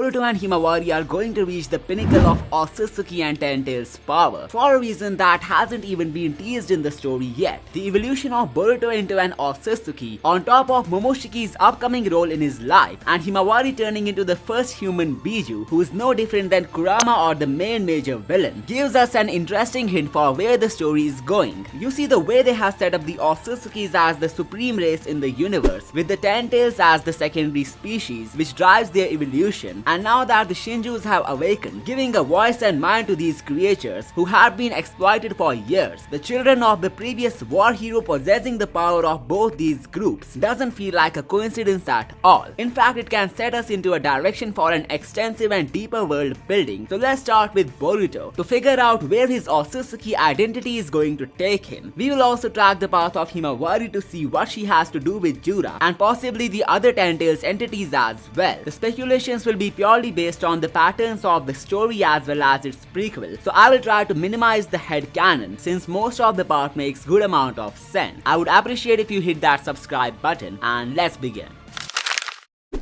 Boruto and Himawari are going to reach the pinnacle of Otsutsuki and Ten Tails power for a reason that hasn't even been teased in the story yet. The evolution of Boruto into an Otsutsuki on top of Momoshiki's upcoming role in his life and Himawari turning into the first human Bijuu who is no different than Kurama or the main major villain gives us an interesting hint for where the story is going. You see, the way they have set up the Otsutsukis as the supreme race in the universe with the Ten Tails as the secondary species which drives their evolution, and now that the Shinjus have awakened, giving a voice and mind to these creatures who have been exploited for years, the children of the previous war hero possessing the power of both these groups doesn't feel like a coincidence at all. In fact, it can set us into a direction for an extensive and deeper world building. So let's start with Boruto to figure out where his Otsutsuki identity is going to take him. We will also track the path of Himawari to see what she has to do with Jura and possibly the other Ten Tails entities as well. The speculations will be purely based on the patterns of the story as well as its prequel, so I will try to minimize the headcanon since most of the part makes good amount of sense. I would appreciate if you hit that subscribe button, and let's begin.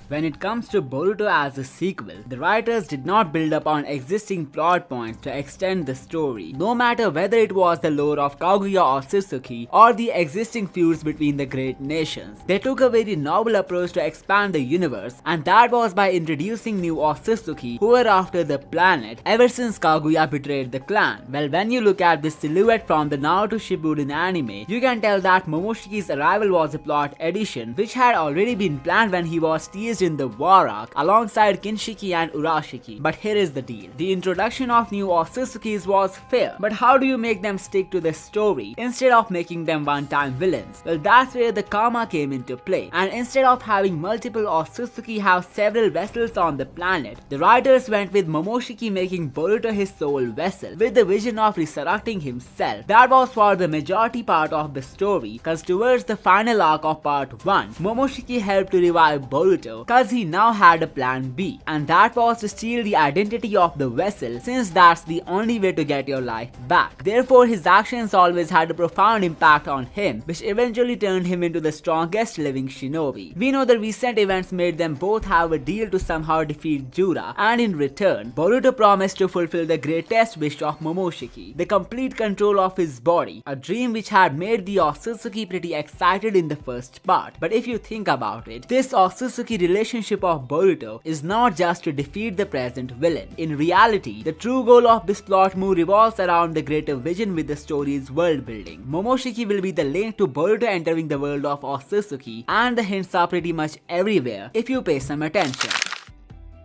When it comes to Boruto as a sequel, the writers did not build up on existing plot points to extend the story, no matter whether it was the lore of Kaguya or Otsutsuki or the existing feuds between the great nations. They took a very novel approach to expand the universe, and that was by introducing new Otsutsuki who were after the planet ever since Kaguya betrayed the clan. Well, when you look at this silhouette from the Naruto Shippuden anime, you can tell that Momoshiki's arrival was a plot addition which had already been planned when he was teased in the war arc alongside Kinshiki and Urashiki. But here is the deal. The introduction of new Otsutsukis was fair, but how do you make them stick to the story instead of making them one-time villains? Well, that's where the karma came into play, and instead of having multiple Otsutsuki have several vessels on the planet, the writers went with Momoshiki making Boruto his sole vessel with the vision of resurrecting himself. That was for the majority part of the story, cause towards the final arc of part 1, Momoshiki helped to revive Boruto cause he now had a plan B, and that was to steal the identity of the vessel since that's the only way to get your life back. Therefore, his actions always had a profound impact on him, which eventually turned him into the strongest living shinobi. We know the recent events made them both have a deal to somehow defeat Jura, and in return, Boruto promised to fulfill the greatest wish of Momoshiki, the complete control of his body, a dream which had made the Otsutsuki pretty excited in the first part. But if you think about it, this Otsutsuki relationship of Boruto is not just to defeat the present villain. In reality, the true goal of this plot move revolves around the greater vision with the story's world building. Momoshiki will be the link to Boruto entering the world of Otsutsuki, and the hints are pretty much everywhere if you pay some attention.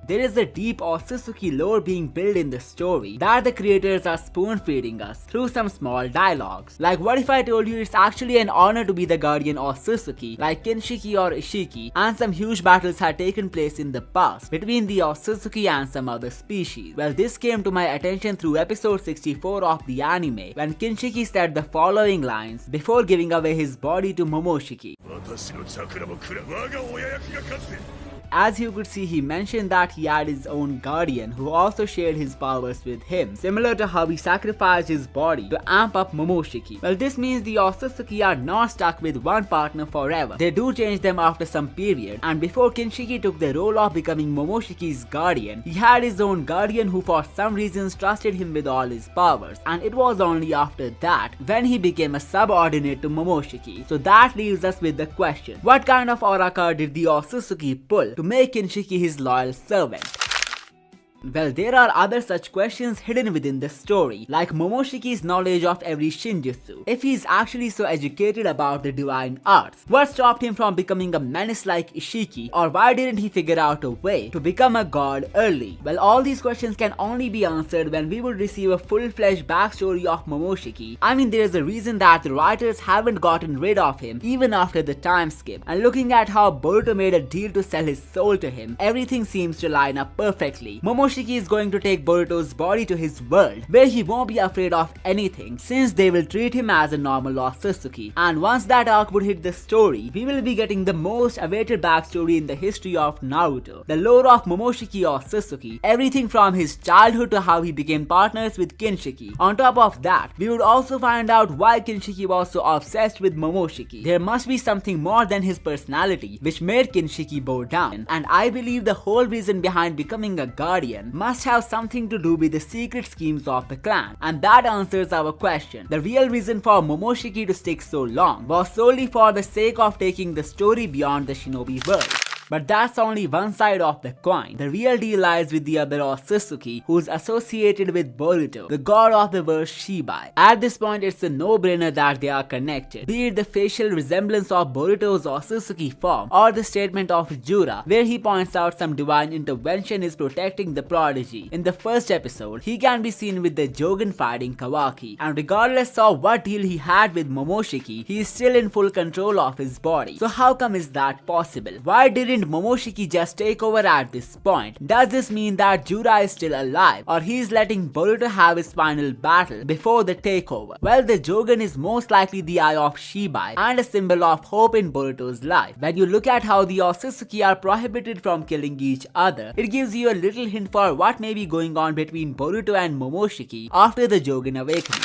There is a deep Otsutsuki lore being built in the story that the creators are spoon-feeding us through some small dialogues. Like, what if I told you it's actually an honor to be the guardian Otsutsuki like Kinshiki or Ishiki, and some huge battles had taken place in the past between the Otsutsuki and some other species? Well, this came to my attention through episode 64 of the anime when Kinshiki said the following lines before giving away his body to Momoshiki. As you could see, he mentioned that he had his own guardian who also shared his powers with him, similar to how he sacrificed his body to amp up Momoshiki. Well, this means the Otsutsuki are not stuck with one partner forever. They do change them after some period, and before Kinshiki took the role of becoming Momoshiki's guardian, he had his own guardian who for some reasons trusted him with all his powers, and it was only after that when he became a subordinate to Momoshiki. So that leaves us with the question, what kind of aura card did the Otsutsuki pull to make Kinshiki his loyal servant? Well, there are other such questions hidden within the story, like Momoshiki's knowledge of every Shinjutsu, if he's actually so educated about the divine arts, what stopped him from becoming a menace like Ishiki, or why didn't he figure out a way to become a god early? Well, all these questions can only be answered when we will receive a full-fledged backstory of Momoshiki. I mean, there's a reason that the writers haven't gotten rid of him even after the time skip, and looking at how Boruto made a deal to sell his soul to him, everything seems to line up perfectly. Momoshiki Momoshiki is going to take Boruto's body to his world, where he won't be afraid of anything, since they will treat him as a normal Otsutsuki. And once that arc would hit the story, we will be getting the most awaited backstory in the history of Naruto, the lore of Momoshiki Otsutsuki, everything from his childhood to how he became partners with Kinshiki. On top of that, we would also find out why Kinshiki was so obsessed with Momoshiki. There must be something more than his personality which made Kinshiki bow down, and I believe the whole reason behind becoming a guardian must have something to do with the secret schemes of the clan. And that answers our question. The real reason for Momoshiki to stick so long was solely for the sake of taking the story beyond the shinobi world. But that's only one side of the coin. The real deal lies with the other Otsutsuki, who's associated with Boruto, the god of the verse Shibai. At this point, it's a no-brainer that they are connected, be it the facial resemblance of Boruto's Otsutsuki form or the statement of Jura, where he points out some divine intervention is protecting the prodigy. In the first episode, he can be seen with the Jogan fighting Kawaki, and regardless of what deal he had with Momoshiki, he is still in full control of his body. So how come is that possible? Why didn't Momoshiki just take over at this point? Does this mean that Jura is still alive, or he is letting Boruto have his final battle before the takeover? Well, the Jogan is most likely the eye of Shibai and a symbol of hope in Boruto's life. When you look at how the Otsutsuki are prohibited from killing each other, it gives you a little hint for what may be going on between Boruto and Momoshiki after the Jogan awakening.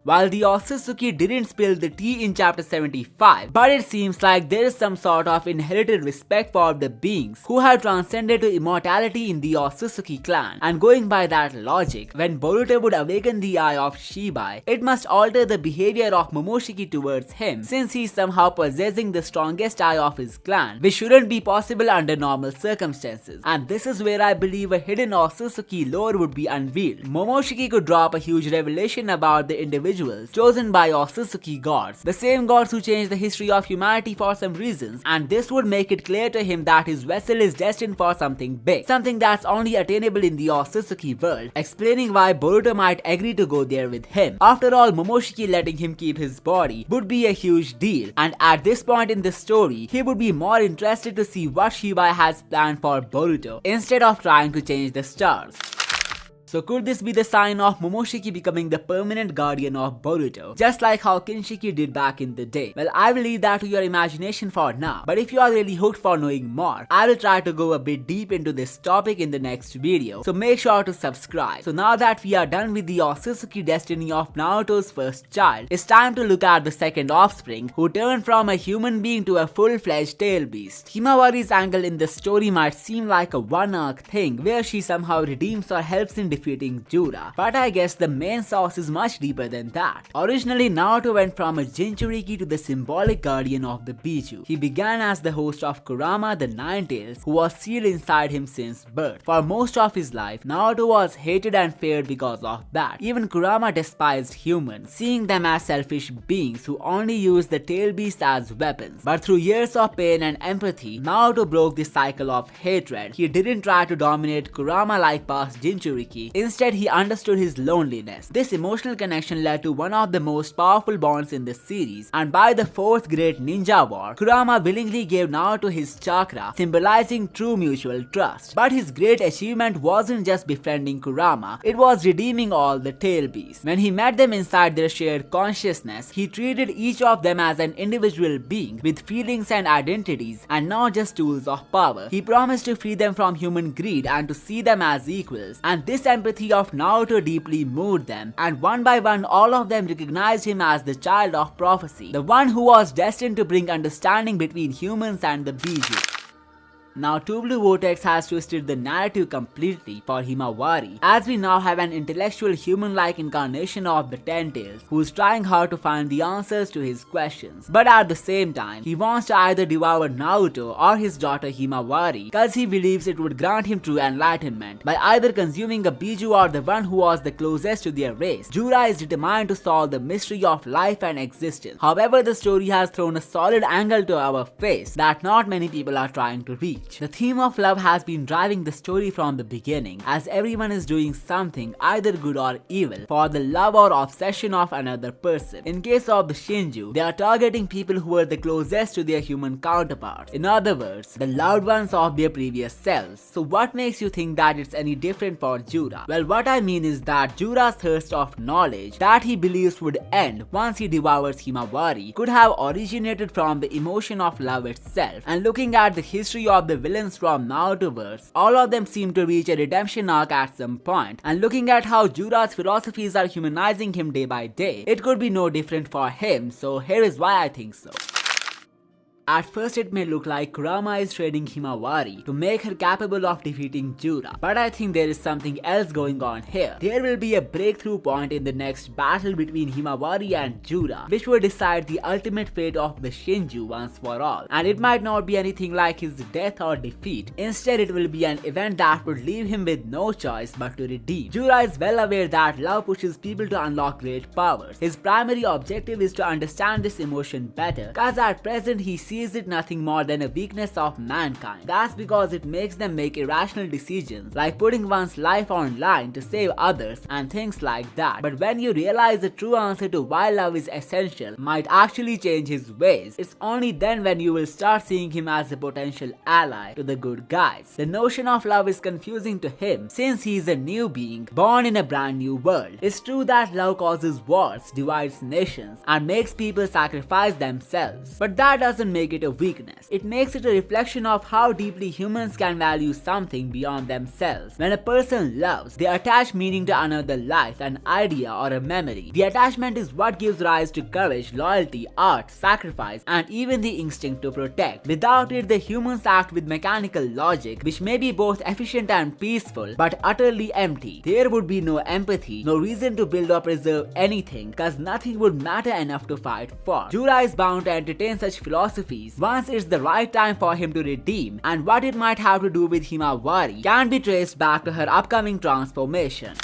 While the Otsutsuki didn't spill the tea in chapter 75, but it seems like there is some sort of inherited respect for the beings who have transcended to immortality in the Otsutsuki clan. And going by that logic, when Boruto would awaken the eye of Shibai, it must alter the behavior of Momoshiki towards him, since he is somehow possessing the strongest eye of his clan, which shouldn't be possible under normal circumstances. And this is where I believe a hidden Otsutsuki lore would be unveiled. Momoshiki could drop a huge revelation about the individuals chosen by Otsutsuki gods, the same gods who changed the history of humanity for some reasons, and this would make it clear to him that his vessel is destined for something big, something that's only attainable in the Otsutsuki world, explaining why Boruto might agree to go there with him. After all, Momoshiki letting him keep his body would be a huge deal, and at this point in the story, he would be more interested to see what Shibai has planned for Boruto instead of trying to change the stars. So could this be the sign of Momoshiki becoming the permanent guardian of Boruto, just like how Kinshiki did back in the day? Well, I will leave that to your imagination for now, but if you are really hooked for knowing more, I will try to go a bit deep into this topic in the next video, so make sure to subscribe. So now that we are done with the Otsutsuki destiny of Naruto's first child, it's time to look at the second offspring, who turned from a human being to a full-fledged tail beast. Himawari's angle in the story might seem like a one-arc thing, where she somehow redeems or helps in defeating Jura, but I guess the main source is much deeper than that. Originally, Naruto went from a Jinchuriki to the symbolic guardian of the Bijuu. He began as the host of Kurama the Nine-Tails, who was sealed inside him since birth. For most of his life, Naruto was hated and feared because of that. Even Kurama despised humans, seeing them as selfish beings who only use the tail beast as weapons. But through years of pain and empathy, Naruto broke the cycle of hatred. He didn't try to dominate Kurama like past Jinchuriki. Instead, he understood his loneliness. This emotional connection led to one of the most powerful bonds in the series, and by the fourth great ninja war, Kurama willingly gave Naruto his chakra, symbolizing true mutual trust. But his great achievement wasn't just befriending Kurama, it was redeeming all the tail beasts. When he met them inside their shared consciousness, he treated each of them as an individual being with feelings and identities, and not just tools of power. He promised to free them from human greed and to see them as equals, and this empathy of Naruto deeply moved them, and one by one all of them recognized him as the child of prophecy, the one who was destined to bring understanding between humans and the Bijuu. Now, Two Blue Vortex has twisted the narrative completely for Himawari, as we now have an intellectual human-like incarnation of the Ten Tails, who's trying hard to find the answers to his questions. But at the same time, he wants to either devour Naruto or his daughter Himawari, cause he believes it would grant him true enlightenment by either consuming a Bijuu or the one who was the closest to their race. Jura is determined to solve the mystery of life and existence. However, the story has thrown a solid angle to our face that not many people are trying to reach. reach. The theme of love has been driving the story from the beginning, as everyone is doing something either good or evil for the love or obsession of another person. In case of the Shinju, they are targeting people who are the closest to their human counterparts. In other words, the loved ones of their previous selves. So what makes you think that it's any different for Jura? Well, what I mean is that Jura's thirst of knowledge that he believes would end once he devours Himawari could have originated from the emotion of love itself. And looking at the history of the villains from Narutoverse, all of them seem to reach a redemption arc at some point. And looking at how Jura's philosophies are humanizing him day by day, it could be no different for him, so here is why I think so. At first it may look like Kurama is training Himawari to make her capable of defeating Jura, but I think there is something else going on here. There will be a breakthrough point in the next battle between Himawari and Jura, which will decide the ultimate fate of the Shinju once for all. And it might not be anything like his death or defeat. Instead, it will be an event that would leave him with no choice but to redeem. Jura is well aware that love pushes people to unlock great powers. His primary objective is to understand this emotion better, cause at present he sees it nothing more than a weakness of mankind. That's because it makes them make irrational decisions, like putting one's life on line to save others and things like that. But when you realize the true answer to why love is essential might actually change his ways, it's only then when you will start seeing him as a potential ally to the good guys. The notion of love is confusing to him since he is a new being born in a brand new world. It's true that love causes wars, divides nations, and makes people sacrifice themselves, but that doesn't make it a weakness. It makes it a reflection of how deeply humans can value something beyond themselves. When a person loves, they attach meaning to another life, an idea, or a memory. The attachment is what gives rise to courage, loyalty, art, sacrifice, and even the instinct to protect. Without it, the humans act with mechanical logic, which may be both efficient and peaceful, but utterly empty. There would be no empathy, no reason to build or preserve anything, cause nothing would matter enough to fight for. Jura is bound to entertain such philosophies once it's the right time for him to redeem, and what it might have to do with Himawari can be traced back to her upcoming transformation.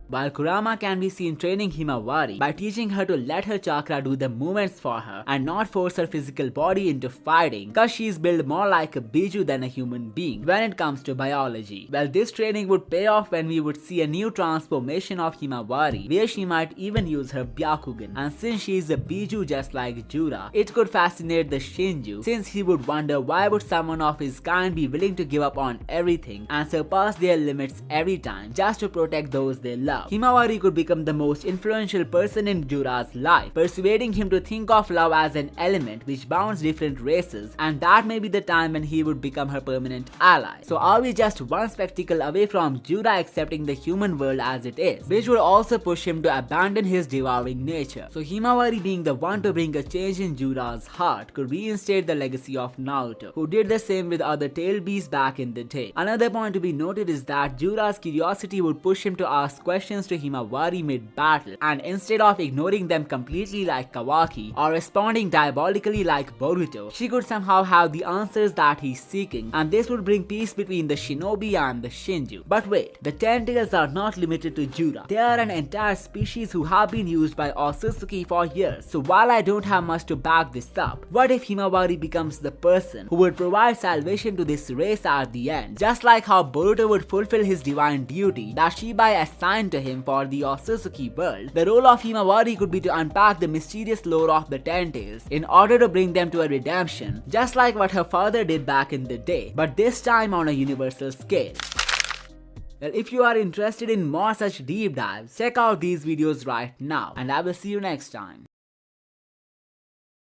While Kurama can be seen training Himawari by teaching her to let her chakra do the movements for her and not force her physical body into fighting, cause she is built more like a Bijuu than a human being when it comes to biology. Well, this training would pay off when we would see a new transformation of Himawari where she might even use her Byakugan, and since she is a Bijuu just like Jura, it could fascinate the Shinju since he would wonder why would someone of his kind be willing to give up on everything and surpass their limits every time just to protect those they love. Himawari could become the most influential person in Jura's life, persuading him to think of love as an element which bounds different races, and that may be the time when he would become her permanent ally. So are we just one spectacle away from Jura accepting the human world as it is, which would also push him to abandon his devouring nature? So Himawari being the one to bring a change in Jura's heart could reinstate the legacy of Naruto, who did the same with other tailed beasts back in the day. Another point to be noted is that Jura's curiosity would push him to ask questions to Himawari mid-battle, and instead of ignoring them completely like Kawaki or responding diabolically like Boruto, she could somehow have the answers that he's seeking, and this would bring peace between the shinobi and the Shinju. But wait, the 10 tails are not limited to Jura. They are an entire species who have been used by Otsutsuki for years, so while I don't have much to back this up, what if Himawari becomes the person who would provide salvation to this race at the end, just like how Boruto would fulfill his divine duty that Shibai assigned to him for the Otsutsuki world? The role of Himawari could be to unpack the mysterious lore of the 10 tails in order to bring them to a redemption, just like what her father did back in the day, but this time on a universal scale. Well, if you are interested in more such deep dives, check out these videos right now, and I will see you next time.